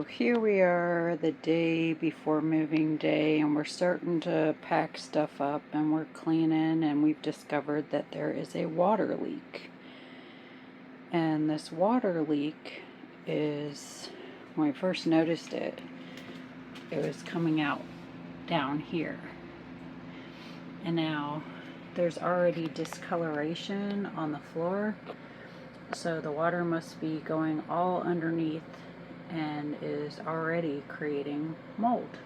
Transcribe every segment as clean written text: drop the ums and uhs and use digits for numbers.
So here we are the day before moving day, and we're starting to pack stuff up and we're cleaning, and we've discovered that there is a water leak. And this water leak is, when I first noticed it, it was coming out down here. And now there's already discoloration on the floor, so the water must be going all underneath and is already creating mold.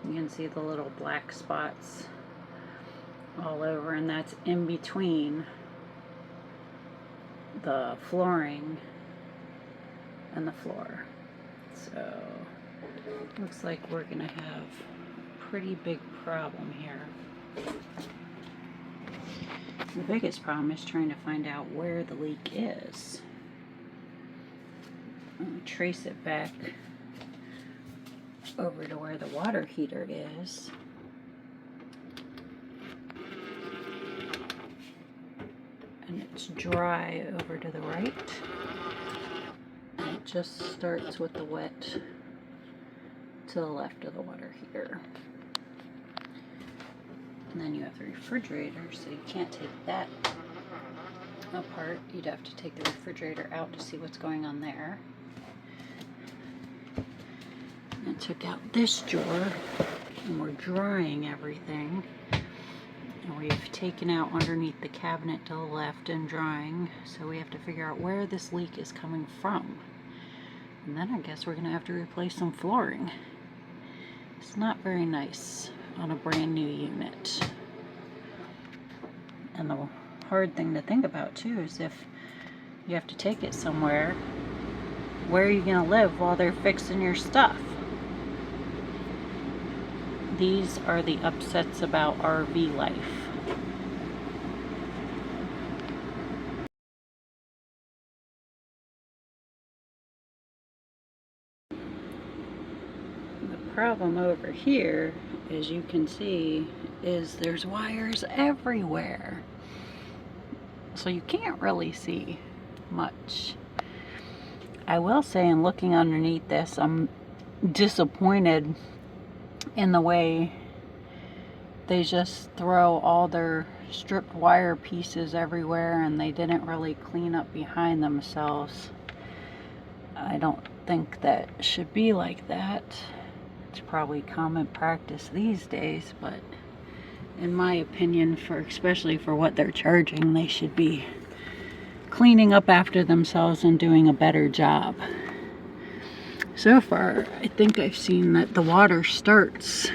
You can see the little black spots all over, and that's in between the flooring and the floor. So looks like we're gonna have a pretty big problem here. The biggest problem is trying to find out where the leak is. I'm going to trace it back over to where the water heater is. And it's dry over to the right. And it just starts with the wet to the left of the water heater. And then you have the refrigerator, so you can't take that apart. You'd have to take the refrigerator out to see what's going on there. I took out this drawer, and we're drying everything. And we've taken out underneath the cabinet to the left and drying, so we have to figure out where this leak is coming from. And then I guess we're going to have to replace some flooring. It's not very nice on a brand new unit. And the hard thing to think about too is if you have to take it somewhere, where are you going to live while they're fixing your stuff? These are the upsets about RV life. The problem over here, as you can see, is there's wires everywhere. So you can't really see much. I will say, in looking underneath this, I'm disappointed in the way they just throw all their stripped wire pieces everywhere, and they didn't really clean up behind themselves. I don't think that should be like that. It's probably common practice these days, but in my opinion, especially for what they're charging, they should be cleaning up after themselves and doing a better job. So far, I think I've seen that the water starts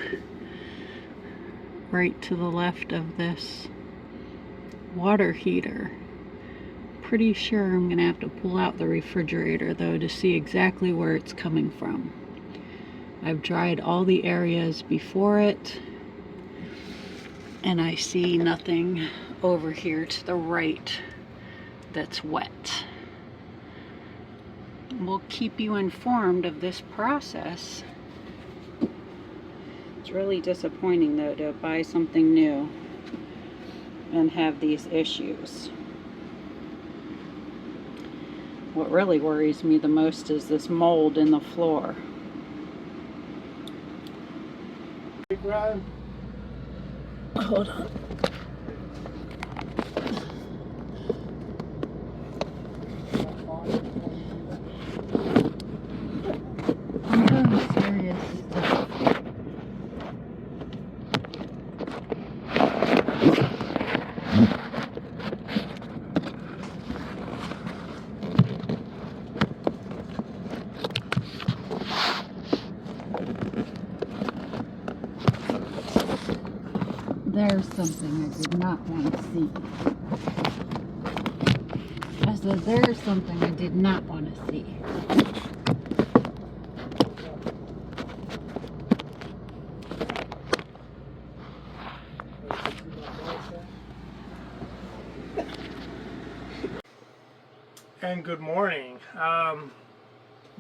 right to the left of this water heater. Pretty sure I'm gonna have to pull out the refrigerator though to see exactly where it's coming from. I've dried all the areas before it, and I see nothing over here to the right that's wet. We'll keep you informed of this process. It's really disappointing though to buy something new and have these issues. What really worries me the most is this mold in the floor. Hold on. I'm doing serious stuff. There's something I did not want to see. I said, there's something I did not want to see. And good morning.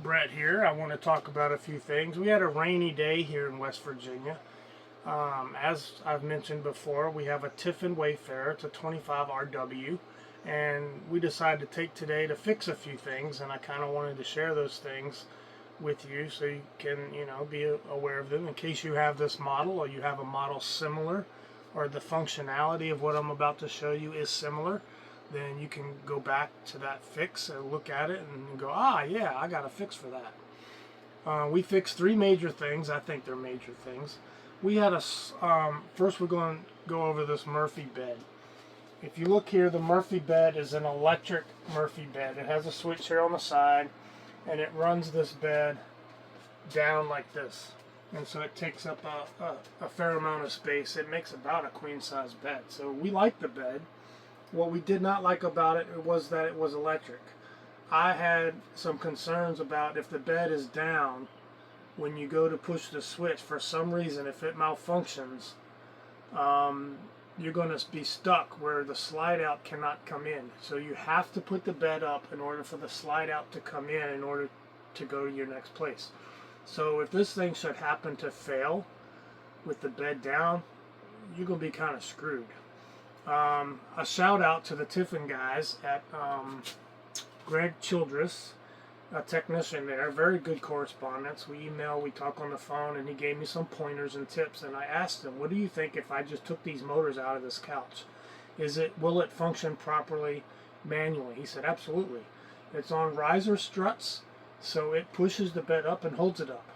Brett here. I want to talk about a few things. We had a rainy day here in West Virginia. As I've mentioned before, we have a Tiffin Wayfarer. It's a 25 RW, and we decided to take today to fix a few things, and I kind of wanted to share those things with you so you can, be aware of them in case you have this model or you have a model similar, or the functionality of what I'm about to show you is similar. Then you can go back to that fix and look at it and go, ah, yeah, I got a fix for that. We fixed 3 major things. I think they're major things. We had first we're going to go over this Murphy bed. If you look here, the Murphy bed is an electric Murphy bed. It has a switch here on the side, and it runs this bed down like this. And so it takes up a fair amount of space. It makes about a queen size bed. So we like the bed. What we did not like about it was that it was electric. I had some concerns about if the bed is down, when you go to push the switch, for some reason, if it malfunctions, you're going to be stuck where the slide out cannot come in. So you have to put the bed up in order for the slide out to come in order to go to your next place. So if this thing should happen to fail with the bed down, you're going to be kind of screwed. A shout out to the Tiffin guys at Greg Childress, a technician there. Very good correspondence. We email, we talk on the phone, and he gave me some pointers and tips. And I asked him, what do you think if I just took these motors out of this couch? Will it function properly manually? He said, absolutely. It's on riser struts, so it pushes the bed up and holds it up.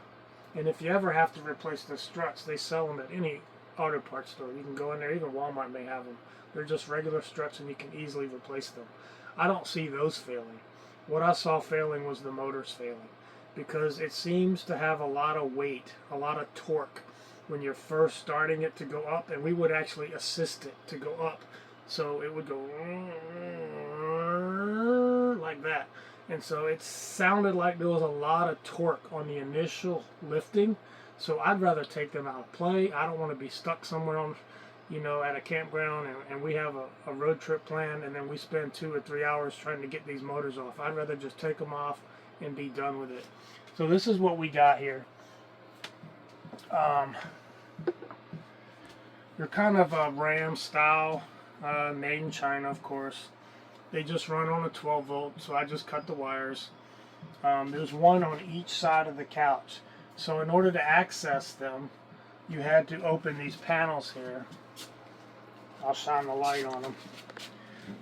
And if you ever have to replace the struts, they sell them at any auto parts store. You can go in there, even Walmart may have them. They're just regular struts and you can easily replace them. I don't see those failing. What I saw failing was the motors failing, because it seems to have a lot of weight, a lot of torque when you're first starting it to go up, and we would actually assist it to go up. So it would go like that. And so it sounded like there was a lot of torque on the initial lifting. So I'd rather take them out of play. I don't want to be stuck somewhere on, at a campground and we have a road trip planned and then we spend 2 or 3 hours trying to get these motors off. I'd rather just take them off and be done with it. So this is what we got here. They're kind of a Ram style, made in China, of course. They just run on a 12 volt, so I just cut the wires. There's one on each side of the couch. So in order to access them, you had to open these panels here. I'll shine the light on them.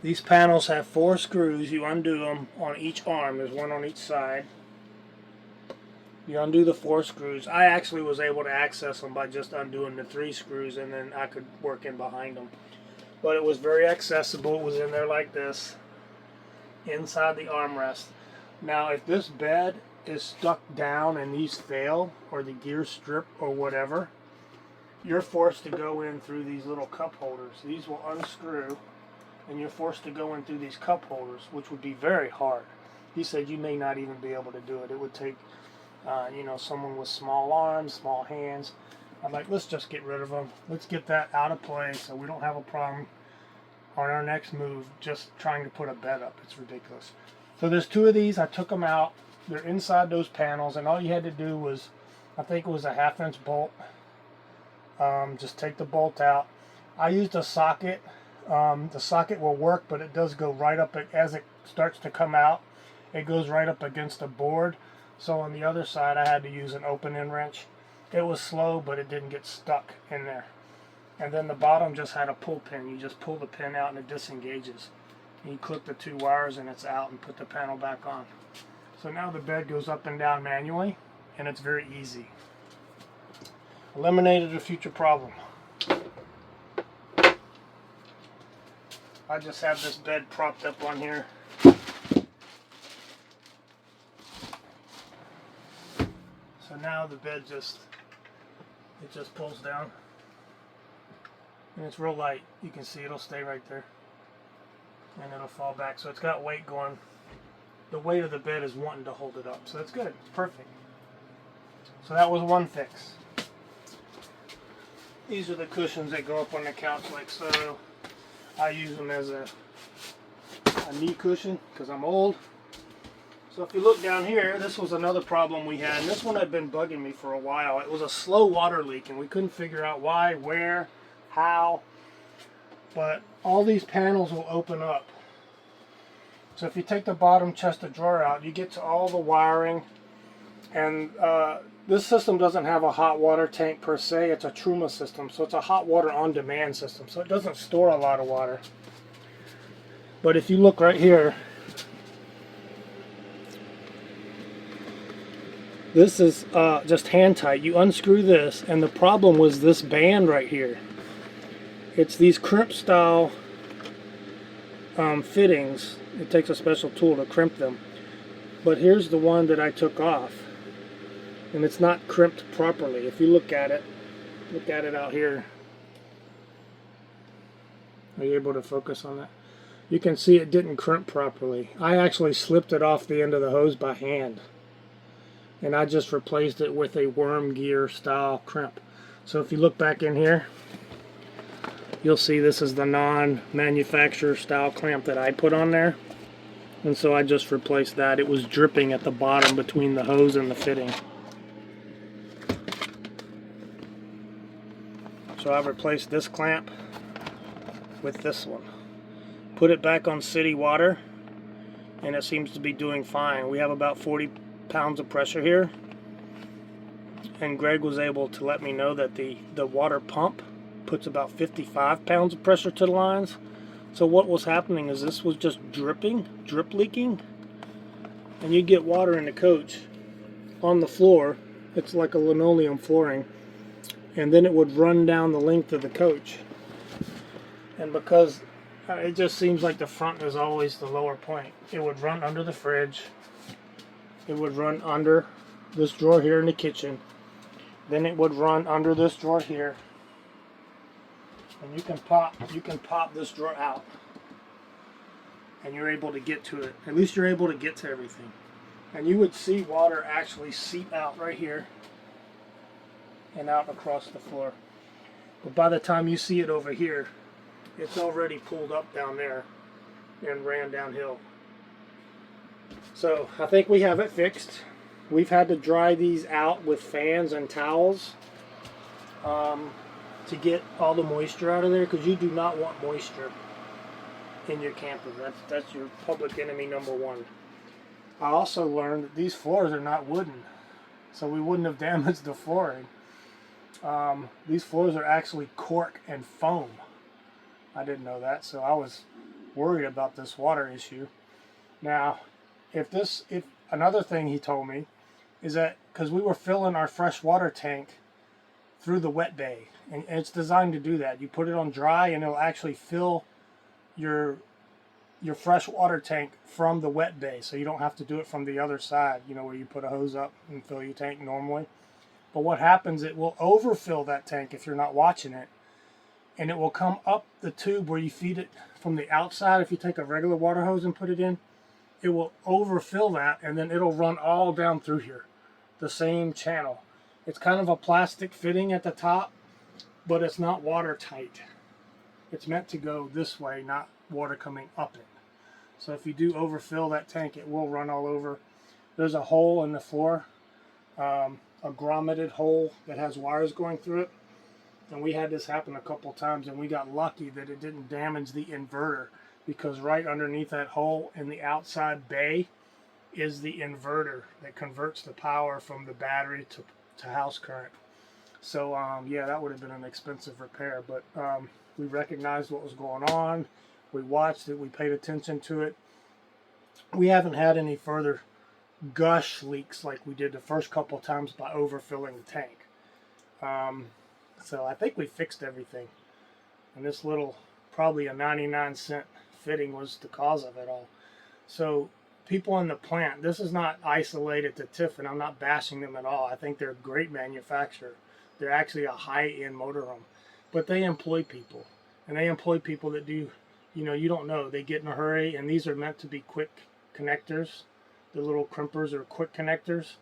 These panels have 4 screws. You undo them on each arm. There's one on each side. You undo the 4 screws. I actually was able to access them by just undoing the 3 screws, and then I could work in behind them. But it was very accessible. It was in there like this, inside the armrest. Now, if this bed is stuck down and these fail, or the gear strip or whatever, you're forced to go in through these little cup holders. These will unscrew, and you're forced to go in through these cup holders, which would be very hard. He said you may not even be able to do it. It would take, someone with small arms, small hands. I'm like, let's just get rid of them. Let's get that out of play so we don't have a problem on our next move just trying to put a bed up. It's ridiculous. So there's 2 of these. I took them out. They're inside those panels, and all you had to do was, I think it was a 1/2-inch bolt. Just take the bolt out. I used a socket. The socket will work, but it does go right up as it starts to come out. It goes right up against the board. So on the other side, I had to use an open-end wrench. It was slow, but it didn't get stuck in there. And then the bottom just had a pull pin. You just pull the pin out and it disengages. And you clip the 2 wires and it's out and put the panel back on. So now the bed goes up and down manually, and it's very easy. Eliminated a future problem. I just have this bed propped up on here. So now the bed just pulls down. And it's real light. You can see it'll stay right there. And it'll fall back. So it's got weight going. The weight of the bed is wanting to hold it up. So that's good. It's perfect. So that was one fix. These are the cushions that go up on the couch like so. I use them as a knee cushion because I'm old. So if you look down here, this was another problem we had. And this one had been bugging me for a while. It was a slow water leak and we couldn't figure out why, where, how. But all these panels will open up. So if you take the bottom chest of drawer out, you get to all the wiring And this system doesn't have a hot water tank per se. It's a Truma system, so it's a hot water on demand system, so it doesn't store a lot of water. But if you look right here, this is just hand tight. You unscrew this, and the problem was this band right here. It's these crimp style fittings. It takes a special tool to crimp them. But here's the one that I took off, and it's not crimped properly. If you look at it out here. Are you able to focus on that? You can see it didn't crimp properly. I actually slipped it off the end of the hose by hand, and I just replaced it with a worm gear style crimp. So if you look back in here, you'll see this is the non-manufacturer style clamp that I put on there. And so I just replaced that. It was dripping at the bottom between the hose and the fitting. So I've replaced this clamp with this one. Put it back on city water, and it seems to be doing fine. We have about 40 pounds of pressure here, and Greg was able to let me know that the water pump puts about 55 pounds of pressure to the lines. So what was happening is this was just drip leaking, and you get water in the coach on the floor. It's like a linoleum flooring, and then it would run down the length of the coach. And because it just seems like the front is always the lower point, it would run under the fridge, it would run under this drawer here in the kitchen, then it would run under this drawer here, and you can pop this drawer out, and you're able to get to it. At least you're able to get to everything. And you would see water actually seep out right here and out across the floor. But by the time you see it over here, it's already pulled up down there and ran downhill. So I think we have it fixed. We've had to dry these out with fans and towels to get all the moisture out of there, because you do not want moisture in your camper. That's your public enemy number one. I also learned that these floors are not wooden, so we wouldn't have damaged the flooring. These floors are actually cork and foam. I didn't know that, so I was worried about this water issue. Now, if another thing he told me is that because we were filling our fresh water tank through the wet bay, and it's designed to do that. You put it on dry, and it'll actually fill your fresh water tank from the wet bay, so you don't have to do it from the other side, you know, where you put a hose up and fill your tank normally. But what happens, it will overfill that tank if you're not watching it, and it will come up the tube where you feed it from the outside. If you take a regular water hose and put it in, it will overfill that, and then it'll run all down through here, the same channel. It's kind of a plastic fitting at the top, but it's not watertight. It's meant to go this way, not water coming up it. So if you do overfill that tank, it will run all over. There's a hole in the floor, a grommeted hole that has wires going through it. And we had this happen a couple times, and we got lucky that it didn't damage the inverter, because right underneath that hole in the outside bay is the inverter that converts the power from the battery to house current. So yeah, that would have been an expensive repair, but we recognized what was going on. We watched it, we paid attention to it. We haven't had any further gush leaks like we did the first couple times by overfilling the tank. So I think we fixed everything. And this little, probably a 99-cent fitting was the cause of it all. So people in the plant, this is not isolated to Tiffin. I'm not bashing them at all. I think they're a great manufacturer. They're actually a high-end motorhome. But they employ people. And they employ people that do, you know, you don't know. They get in a hurry, and these are meant to be quick connectors. The little crimpers are quick connectors.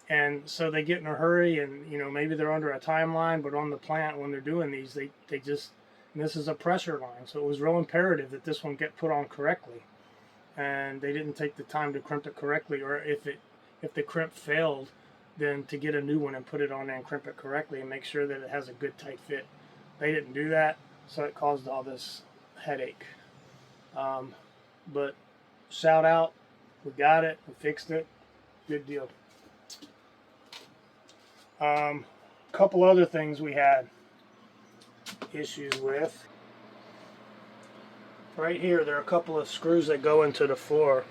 And so they get in a hurry, and, you know, maybe they're under a timeline, but on the plant when they're doing these, they just, and this is a pressure line. So it was real imperative that this one get put on correctly. And they didn't take the time to crimp it correctly, or if the crimp failed, then to get a new one and put it on there and crimp it correctly and make sure that it has a good tight fit. They didn't do that, so it caused all this headache. But shout out, we got it, we fixed it, good deal. Couple other things we had issues with. Right here, there are a couple of screws that go into the floor,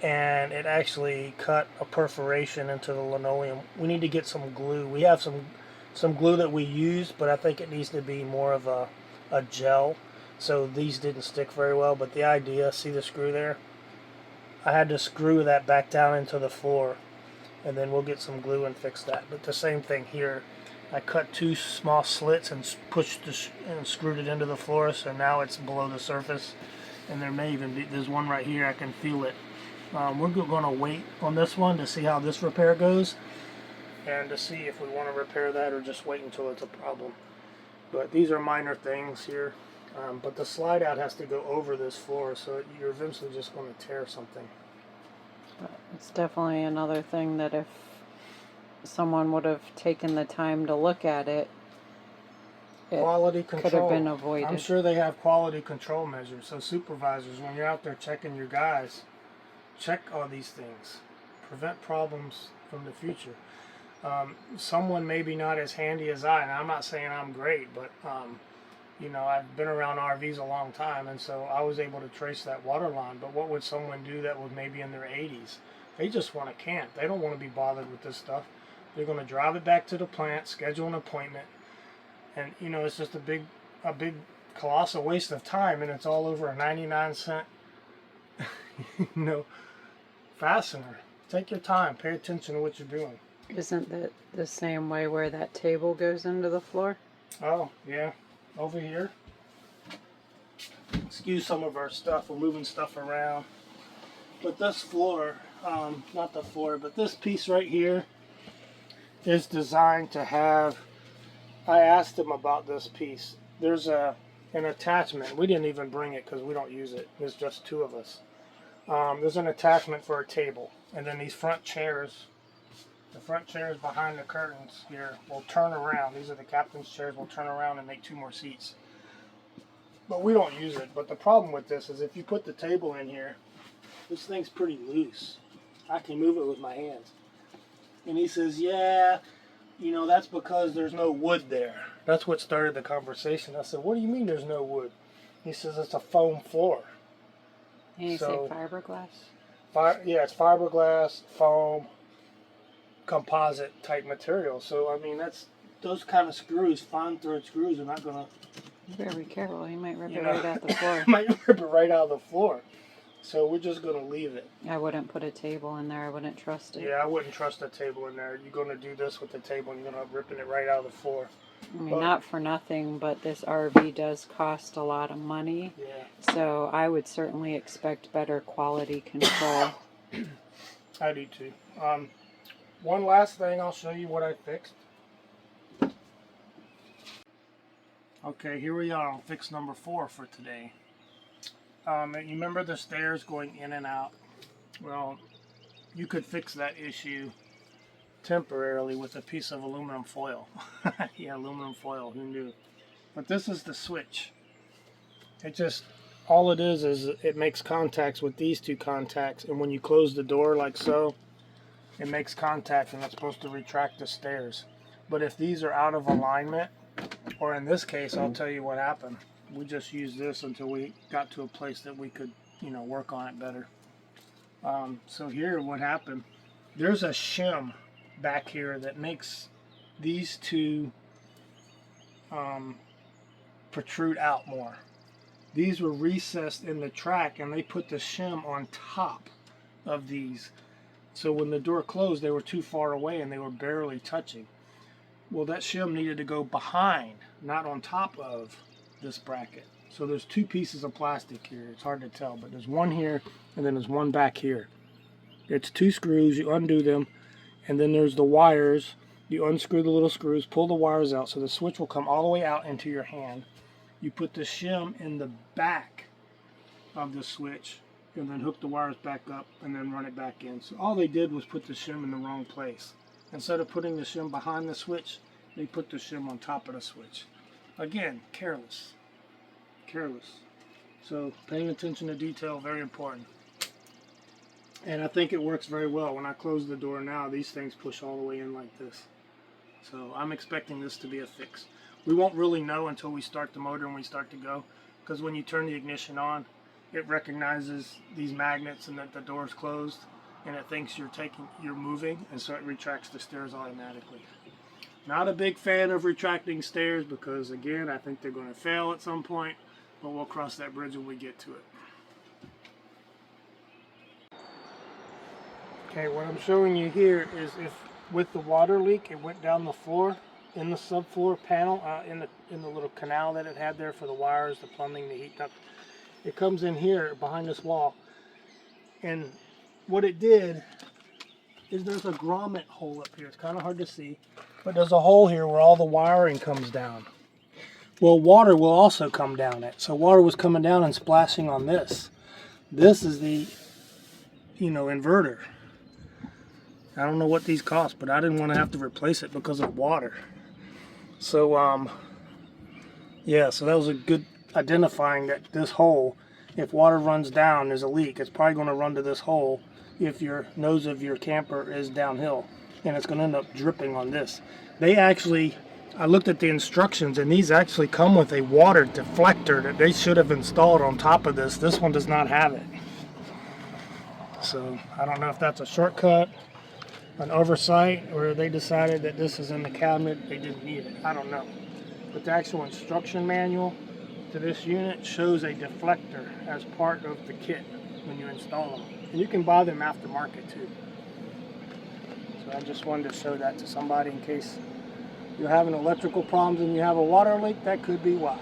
and it actually cut a perforation into the linoleum. We need to get some glue. We have some glue that we used, but I think it needs to be more of a gel. So these didn't stick very well, but the idea, see the screw there? I had to screw that back down into the floor, and then we'll get some glue and fix that. But the same thing here. I cut two small slits and pushed and screwed it into the floor, so now it's below the surface. And there may even be, there's one right here, I can feel it. We're going to wait on this one to see how this repair goes, and to see if we want to repair that or just wait until it's a problem. But these are minor things here. But the slide out has to go over this floor, so you're eventually just going to tear something. It's definitely another thing that if someone would have taken the time to look at it, Quality control could have been avoided. I'm sure they have quality control measures. So supervisors, when you're out there checking your guys, check all these things. Prevent problems from the future. Someone maybe not as handy as I, and I'm not saying I'm great, but you know, I've been around RVs a long time, and so I was able to trace that water line. But what would someone do that was maybe in their 80s? They just want to camp. They don't want to be bothered with this stuff. They're going to drive it back to the plant, schedule an appointment, and you know, it's just a big colossal waste of time, and it's all over a 99-cent you know, fastener. Take your time. Pay attention to what you're doing. Isn't that the same way where that table goes into the floor? Oh, yeah. Over here. Excuse some of our stuff. We're moving stuff around. But this floor, not the floor, but this piece right here is designed to have, I asked them about this piece. There's an attachment. We didn't even bring it because we don't use it. There's just two of us. There's an attachment for a table. And then these front chairs, the front chairs behind the curtains here will turn around. These are the captain's chairs. Will turn around and make two more seats. But we don't use it. But the problem with this is if you put the table in here, this thing's pretty loose. I can move it with my hands. And he says, yeah, you know, that's because there's no wood there. That's what started the conversation. I said, what do you mean there's no wood? He says it's a foam floor. And you say fiberglass? Yeah, it's fiberglass, foam, composite type material. So I mean, that's those kind of screws, fine thread screws, are not gonna. You better be careful. You might rip it right out the floor. Might rip it right out of the floor. So we're just gonna leave it. I wouldn't put a table in there. I wouldn't trust it. Yeah, I wouldn't trust a table in there. You're gonna do this with the table, and you're gonna ripping it right out of the floor. I mean, not for nothing, but this RV does cost a lot of money. Yeah. So I would certainly expect better quality control. I do too. One last thing, I'll show you what I fixed. Okay, here we are on fix number 4 for today. You remember the stairs going in and out? Well, you could fix that issue temporarily with a piece of aluminum foil. Yeah, aluminum foil, who knew? But this is the switch. It just, all it is it makes contacts with these two contacts, and when you close the door like so, it makes contact, and it's supposed to retract the stairs. But if these are out of alignment, or in this case, I'll tell you what happened. We just used this until we got to a place that we could, you know, work on it better. So here, what happened, there's a shim back here that makes these two protrude out more. These were recessed in the track, and they put the shim on top of these. So when the door closed, they were too far away and they were barely touching. Well, that shim needed to go behind, not on top of this bracket. So there's two pieces of plastic here. It's hard to tell, but there's one here and then there's one back here. It's 2 screws. You undo them, and then there's the wires. You unscrew the little screws, pull the wires out, so the switch will come all the way out into your hand. You put the shim in the back of the switch, and then hook the wires back up, and then run it back in. So all they did was put the shim in the wrong place. Instead of putting the shim behind the switch, they put the shim on top of the switch. Again, careless. Careless. So paying attention to detail, very important. And I think it works very well. When I close the door now, these things push all the way in like this. So I'm expecting this to be a fix. We won't really know until we start the motor and we start to go, because when you turn the ignition on, it recognizes these magnets and that the door's closed, and it thinks you're moving, and so it retracts the stairs automatically. Not a big fan of retracting stairs because, again, I think they're going to fail at some point, but we'll cross that bridge when we get to it. Okay, what I'm showing you here is if with the water leak it went down the floor in the subfloor panel, in the little canal that it had there for the wires, the plumbing, the heat duct. It comes in here behind this wall, and what it did is there's a grommet hole up here. It's kind of hard to see, but there's a hole here where all the wiring comes down. Well, water will also come down it. So water was coming down and splashing on this. This is the, inverter. I don't know what these cost, but I didn't want to have to replace it because of water. So, yeah, so that was a good identifying that this hole, if water runs down, there's a leak. It's probably going to run to this hole if your nose of your camper is downhill, and it's going to end up dripping on this. They actually, I looked at the instructions, and these actually come with a water deflector that they should have installed on top of this. This one does not have it. So I don't know if that's a shortcut, an oversight, or they decided that this is in the cabinet, they didn't need it. I don't know. But the actual instruction manual to this unit shows a deflector as part of the kit when you install them. And you can buy them aftermarket too. So I just wanted to show that to somebody in case you're having electrical problems and you have a water leak. That could be why.